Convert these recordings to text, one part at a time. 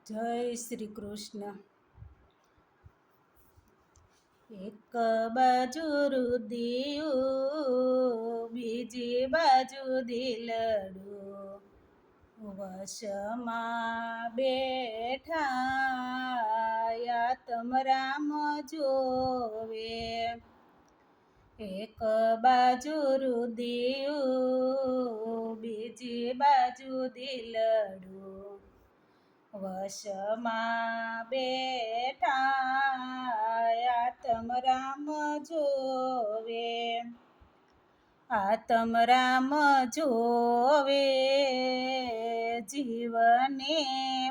જય શ્રી કૃષ્ણ. એક બાજુ રુદિયું, બીજી બાજુ દિલડું, વશમાં બેઠા આત્મ રામ જોવે. એક બાજુ રુદિયું, બીજી બાજુ દિલડું, વશમાં બેઠા આત્મ રામ જોવે. આત્મ રામ જોવે, જીવને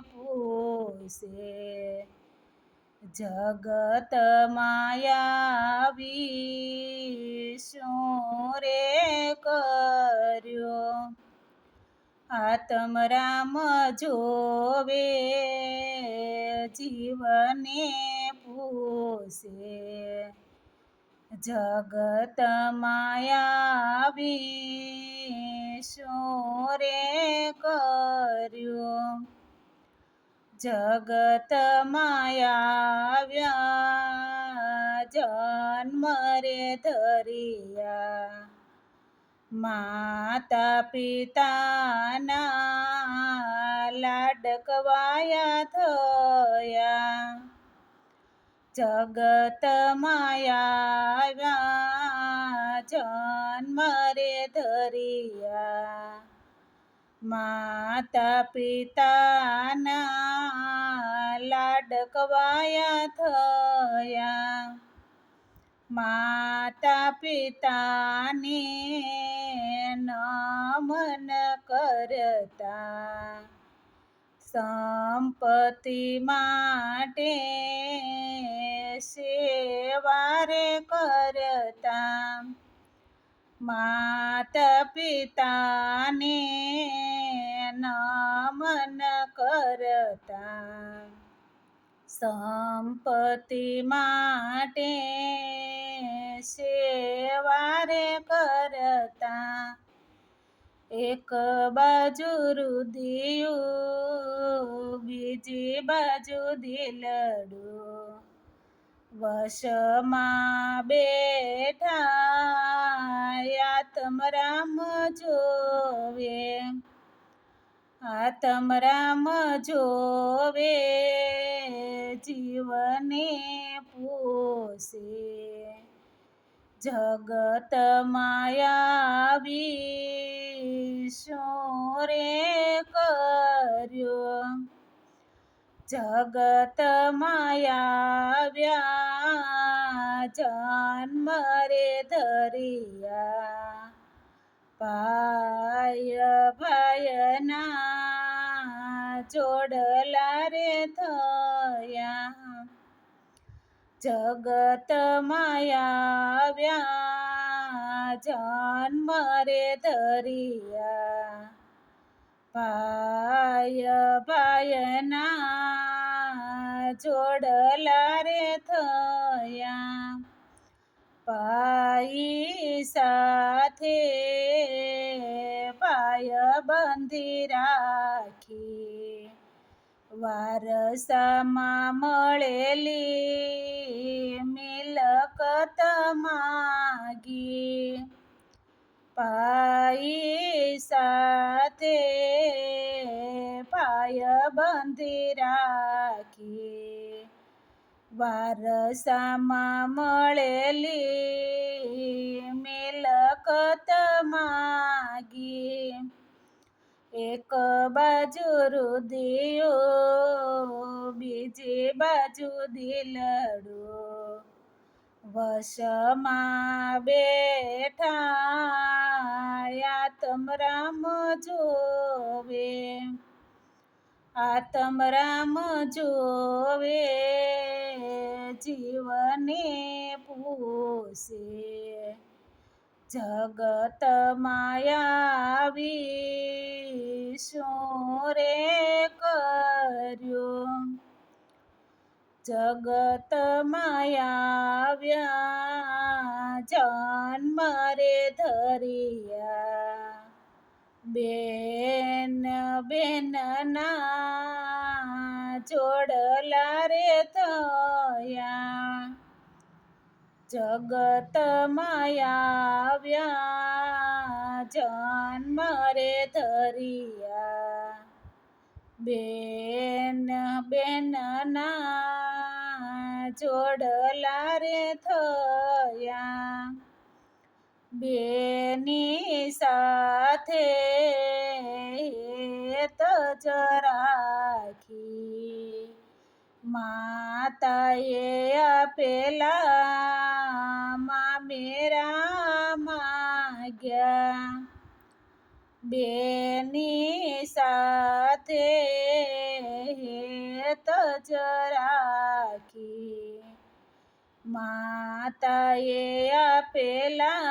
પૂછે, જગત માયાવી શું રે કર્યો. આત્મ રામ જોવે, જીવને પૂછે, જગત માયાવી શું રે કર્યો. જગત માયાવ્યા જન્મ રે ધરિયા, માતા પિતાના લાડકવાયા થયા. જગત માયાવ્યા જન્મ રે ધરિયા, માતા પિતાના લાડકવાયા થયા. માતા પિતાને નમન કરતા, સંપત્તિ માટે સેવા રે કરતા. માતા પિતાને નમન કરતા, સંપત્તિ માટે સેવા રે કરતા. એક બાજુ રુદિયું, બીજી બાજુ દિલડું, વશમાં બેઠા આત્મ રામ જોવે. આત્મ રામ જોવે, જીવને પૂછે, જગત માયાવી શું રે કર્યો. જગત માયાવ્યા જન્મ રે ધરિયા, ભાય ભાયના જોડલા રે થયા. જગત માયાવ્યા જન્મ રે ધરિયા, ભાય ભાયના જોડલા રે થયા. ભાઈ સાથે ભાય બંધી રાખી, વારસામાં મળેલી મિલકત માગી. ભાઈ સાથે ભાય બંધી રાખી, વારસામાં મળેલી મિલકત માગી. એક બાજુ રુદિયું, બીજી બાજુ દિલડું, વશમાં બેઠા આત્મ રામ જોવે. આત્મ રામ જોવે, જીવને પૂછે, જગત માયાવી શું રે કર્યો. જગત માયાવ્યા જન્મ રે ધરિયા, બેન બેનના જોડલા રે થયા જગતમાં આવ્યા જન્મ રે ધરિયા બેન બેનના જોડલા રે થયા બેની સાથે હેત જ રાખી માતાએ આપેલા મામેરા માગ્યા બેની સાથે હેત જ રાખી માતાએ આપેલા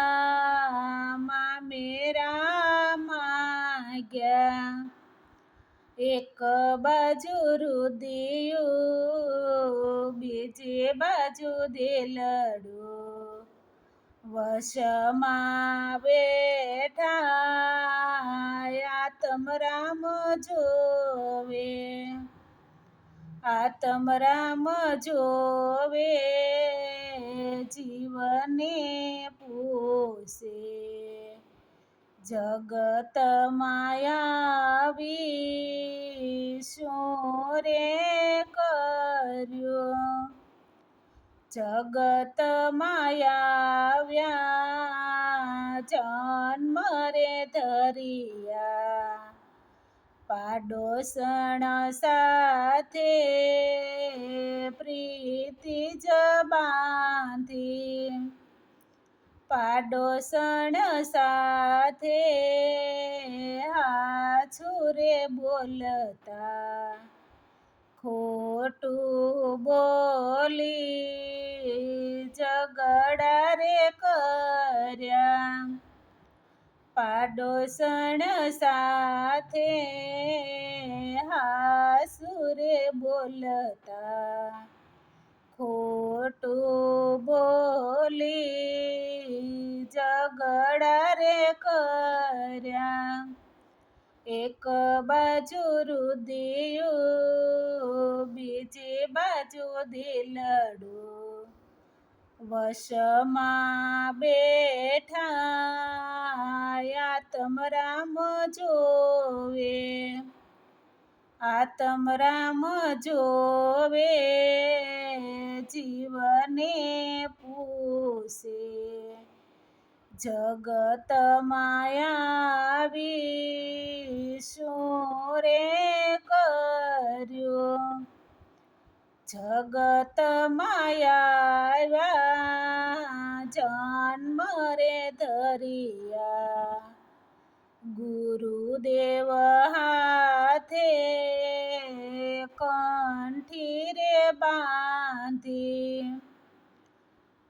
મામેરા માગ્યા એક બાજુ રુદિયું બીજી બાજુ દિલડું વશમાં બેઠા આત્મરામ જોવે આત્મરામ જોવે જીવને પૂછે જગત માયાવી શું રે કર્યું જગત માયાવ્યા જન્મ રે ધરિયા પાડોસણ સાથે પ્રીતિ જ બાંધી પાડોસણ સાથે હાચું રે બોલતા ખોટું બોલી ઝઘડા રે કર્યા પાડોસણ સાથે હાસુ રે બોલતા ખોટું બોલી ઝઘડા રે કર્યા એક બાજુ રુદિયું બીજી બાજુ દિલડું વશમાં બેઠા આત્મરામ જોવે આત્મરામ જોવે જીવને પૂછે જગત માયાવી શું રે કર્યું જગત માયાવ્યા જન્મ રે ધરિયા ગુરુદેવ હાથે કંઠી રે બાંધી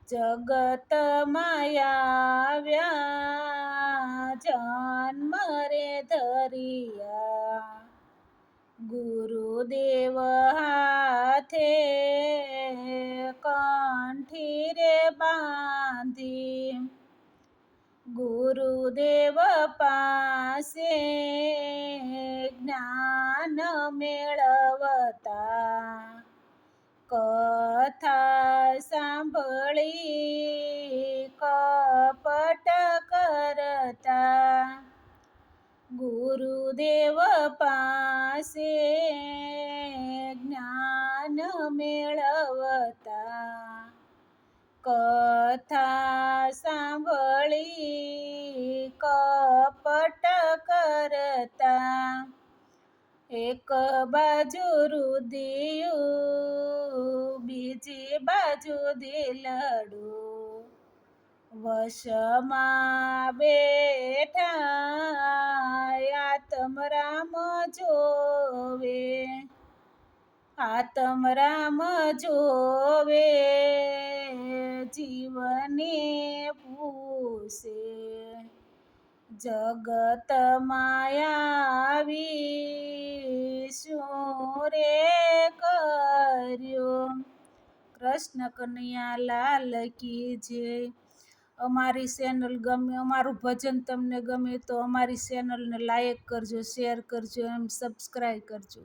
જગત માયાવ્યા જન્મ રે ધરિયા ગુરુદેવ હાથે કંઠી રે બાંધી ગુરુદેવ પાસે જ્ઞાન મેળવતા કથા સાંભળી કપટ કરતા ગુરુદેવ પાસે જ્ઞાન મેળવતા કથા સાંભળી કપટ કરતા એક બાજુ રુદિયું બીજી બાજુ દિલડું વશમાં બેઠા આત્મરામ જોવે આત્મરામ જોવે જીવને પૂછે જગત માયાવી શું રે કર્યું કૃષ્ણ કનૈયા લાલ કી જય અમારી ચેનલ ગમે અમારું ભજન તમને ગમે તો અમારી ચેનલને લાઈક કરજો શેર કરજો એમ સબસ્ક્રાઈબ કરજો